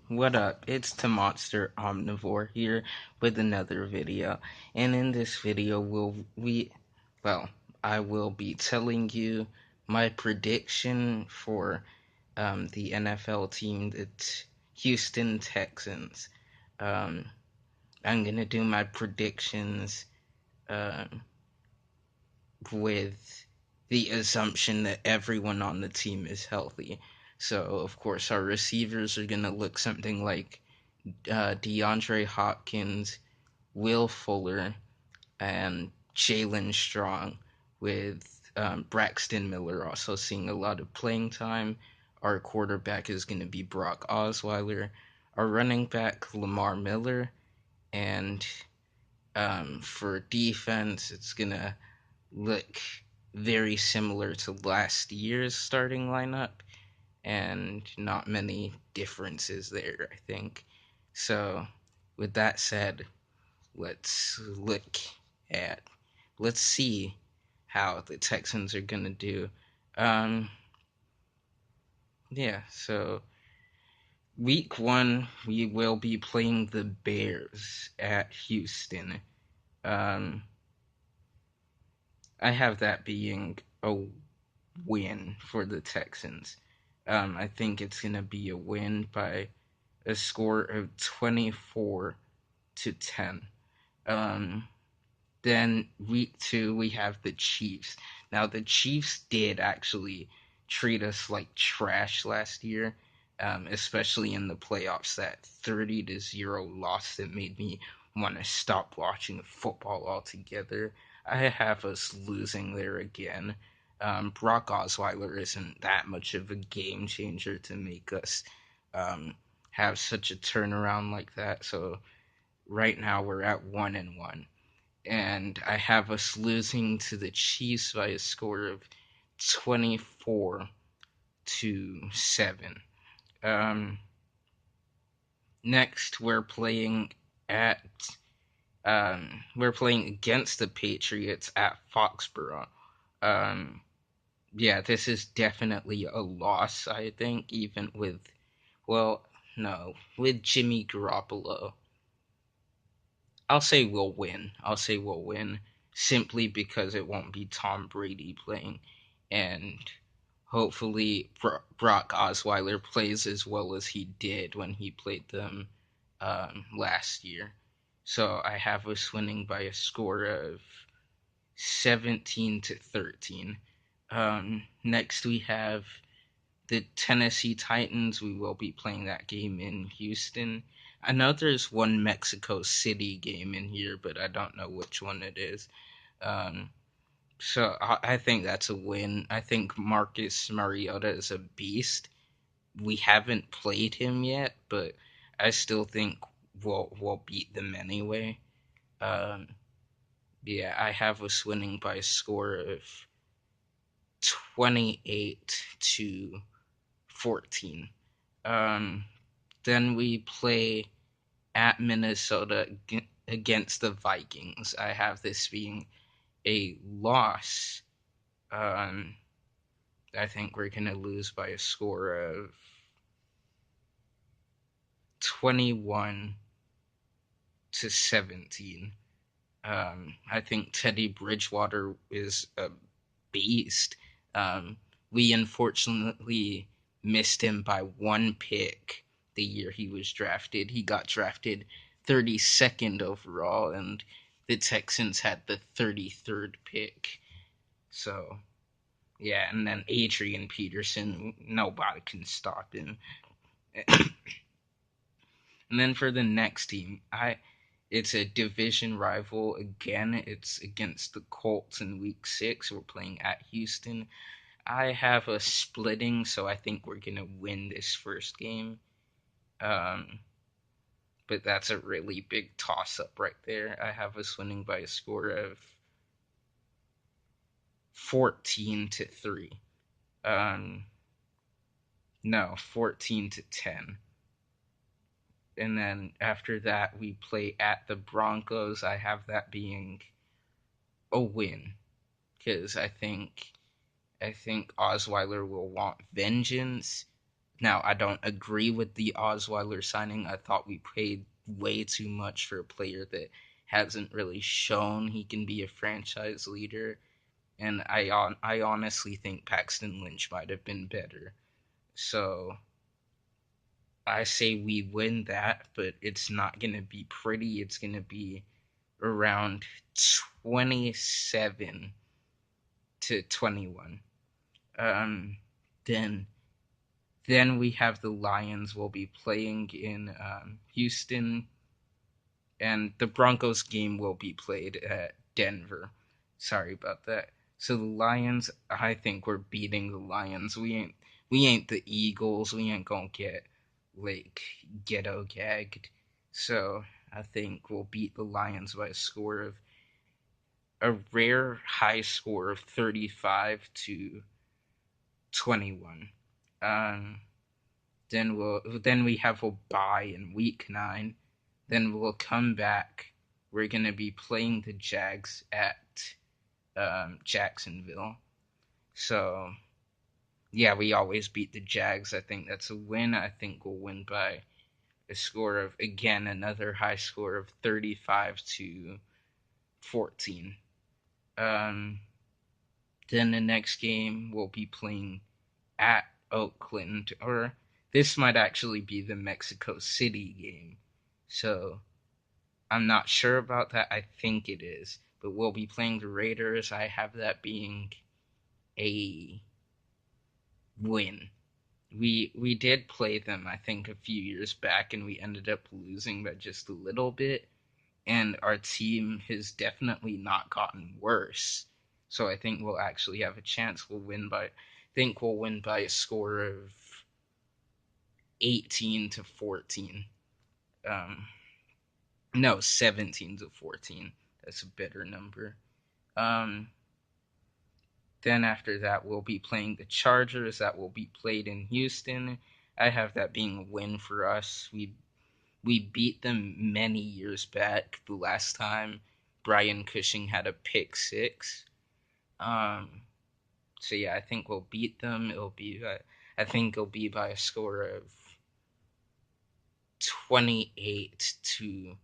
What up? It's TiMonster Omnivore here with another video. And in this video well, I will be telling you my prediction for the NFL team, the Houston Texans. Um, I'm gonna do my predictions uh, with the assumption that everyone on the team is healthy. So, of course, our receivers are gonna look something like DeAndre Hopkins, Will Fuller, and Jalen Strong, with Braxton Miller also seeing a lot of playing time. Our quarterback is going to be Brock Osweiler. Our running back, Lamar Miller. And for defense, it's going to look very similar to last year's starting lineup, and not many differences there, I think. So, with that said, let's look at let's see how the Texans are gonna do. Um, yeah. So week 1 we will be playing the Bears at Houston. Um, I have that being a win for the Texans. I think it's gonna be a win by a score of 24-10. Um, Then week 2 we have the Chiefs. Now the Chiefs did actually treat us like trash last year, especially in the playoffs. That 30-0 loss that made me want to stop watching football altogether. I have us losing there again. Brock Osweiler isn't that much of a game changer to make us um, have such a turnaround like that. So right now we're at 1-1, and I have us losing to the Chiefs by a score of 24-7. Um, Next, at we're playing against the Patriots at Foxborough. Um, yeah, this is definitely a loss. I think, even with, well, no, with Jimmy Garoppolo, I'll say we'll win simply because it won't be Tom Brady playing, and hopefully Brock Osweiler plays as well as he did when he played them last year. So I have us winning by a score of 17-13. Next we have the Tennessee Titans. We will be playing that game in Houston. I know there's one Mexico City game in here, but I don't know which one it is. Um, so I think that's a win. I think Marcus Mariota is a beast. We haven't played him yet, but I still think we'll beat them anyway. Um, yeah, I have us winning by a score of 28-14. Um, then we play at Minnesota against the Vikings. I have this being a loss. Um, I think we're going to lose by a score of 21-17. I think Teddy Bridgewater is a beast. We unfortunately missed him by one pick the year he was drafted. He got drafted 32nd overall, and the Texans had the 33rd pick. So, yeah, and then Adrian Peterson, nobody can stop him. And then for the next team, it's a division rival again. It's against the Colts in week 6. We're playing at Houston. I have a splitting, so I think we're gonna win this first game. Um, but that's a really big toss up right there. I have us winning by a score of 14-3. Um, no, 14-10. And then after that, we play at the Broncos. I have that being a win because I think Osweiler will want vengeance. Now, I don't agree with the Osweiler signing. I thought we paid way too much for a player that hasn't really shown he can be a franchise leader. And I honestly think Paxton Lynch might have been better. So I say we win that, but it's not going to be pretty. It's going to be around 27-21. Um, then then we have the Lions will be playing in Houston, and the Broncos game will be played at Denver. Sorry about that. So the Lions, I think we're beating the Lions. We ain't the Eagles. We ain't gonna get like ghetto gagged. So I think we'll beat the Lions by a score of a rare high score of 35-21. Um, then we have a bye in week 9. Then we'll come back. We're gonna be playing the Jags at Jacksonville. So yeah, we always beat the Jags. I think that's a win. I think we'll win by a score of, again, another high score of 35-14. Um, then the next game we'll be playing at Oakland, or this might actually be the Mexico City game. So I'm not sure about that. I think it is. But we'll be playing the Raiders. I have that being a win. We did play them, I think, a few years back, and we ended up losing by just a little bit. And our team has definitely not gotten worse. So I think we'll actually have a chance. We'll win by a score of 18-14. Um, no, 17-14. That's a better number. Um, then after that, we'll be playing the Chargers. That will be played in Houston. I have that being a win for us. We beat them many years back. The last time Brian Cushing had a pick six. Um, so yeah, I think we'll beat them. I think it'll be by a score of 28-24.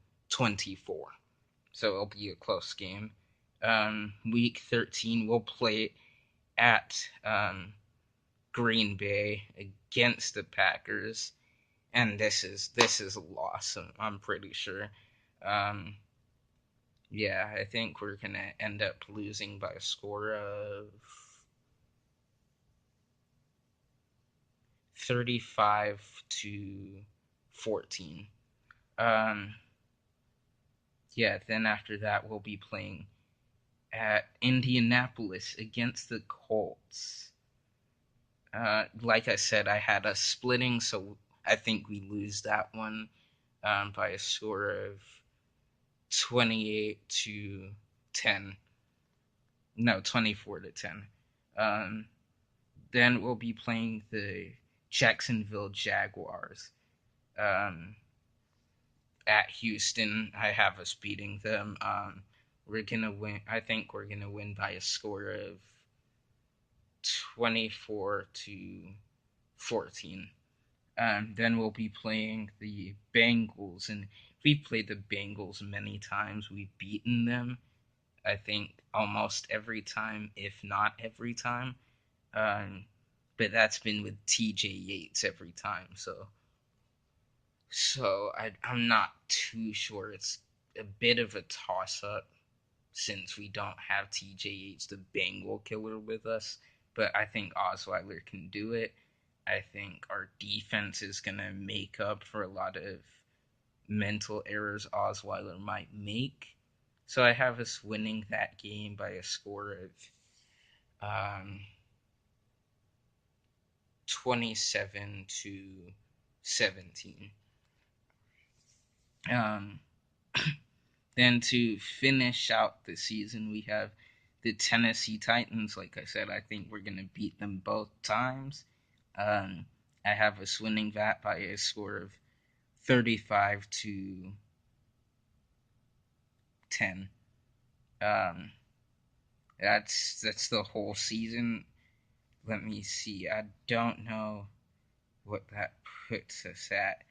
So it'll be a close game. Week 13, we'll play at Green Bay against the Packers, and this is a loss. I'm pretty sure. Um, yeah, I think we're gonna end up losing by a score of 35-14. Um, yeah. Then after that, we'll be playing at Indianapolis against the Colts. Like I said, I had us splitting, so I think we lose that one by a score of 28-10. No, 24-10. Um, then we'll be playing the Jacksonville Jaguars at Houston. I have us beating them. We're gonna win. I think we're gonna win by a score of 24-14. Then we'll be playing the Bengals, and we've played the Bengals many times. We've beaten them, I think, almost every time, if not every time. Um, but that's been with TJ Yates every time. I'm not too sure. It's a bit of a toss up since we don't have TJ Yates, the Bengal killer, with us. But I think Osweiler can do it. I think our defense is going to make up for a lot of mental errors Osweiler might make. So I have us winning that game by a score of um, 27-17. Um, then to finish out the season, we have the Tennessee Titans. Like I said, I think we're going to beat them both times. Um, I have us winning that by a score of 35-10. Um, that's the whole season. Let me see. I don't know what that puts us at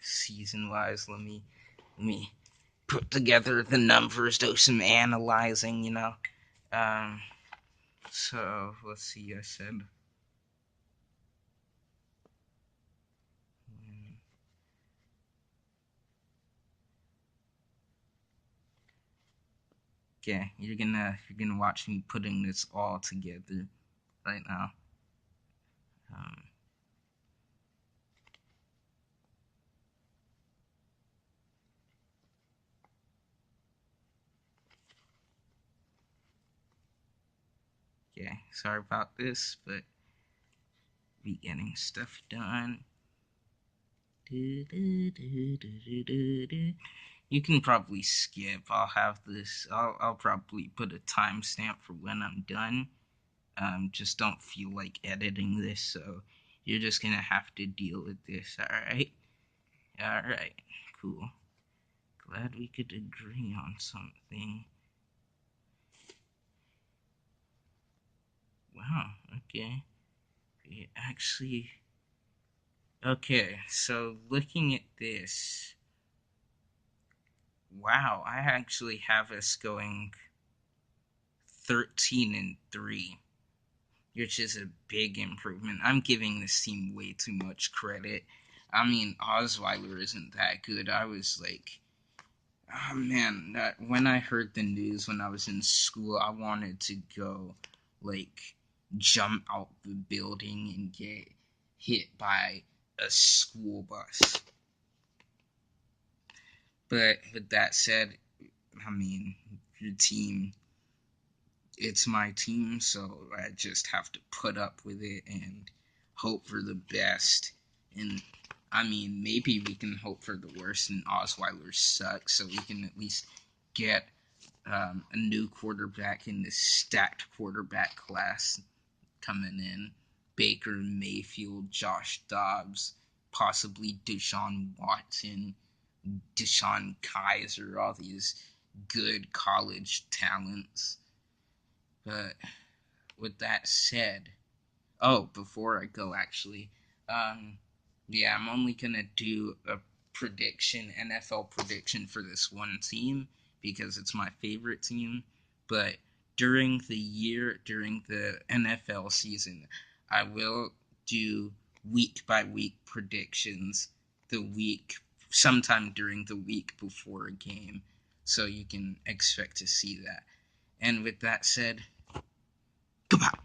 season wise. Let me put together the numbers, do some analyzing, you know. Um, so let's see. I said, okay, you're gonna watch me putting this all together right now. Um, okay, sorry about this, but we getting stuff done. You can probably skip. I'll have this. I'll probably put a timestamp for when I'm done. Just don't feel like editing this, so you're just gonna have to deal with this. All right. All right. Cool. Glad we could agree on something. Wow. Okay. We actually. Okay. So looking at this, wow, I actually have us going 13-3, which is a big improvement. I'm giving this team way too much credit. I mean, Osweiler isn't that good. I was like, oh man, when I heard the news when I was in school, I wanted to go, like, jump out the building and get hit by a school bus. But with that said, I mean, your team, it's my team, so I just have to put up with it and hope for the best. And I mean, maybe we can hope for the worst and Osweiler sucks, so we can at least get a new quarterback in this stacked quarterback class coming in. Baker Mayfield, Josh Dobbs, possibly Deshaun Watson, Deshaun Kaiser, all these good college talents. But with that said, oh, before I go, actually, um, yeah, I'm only gonna do a prediction, NFL prediction for this one team because it's my favorite team. But during the year, during the NFL season, I will do week by week predictions. The week, sometime during the week before a game, so you can expect to see that. And with that said, goodbye.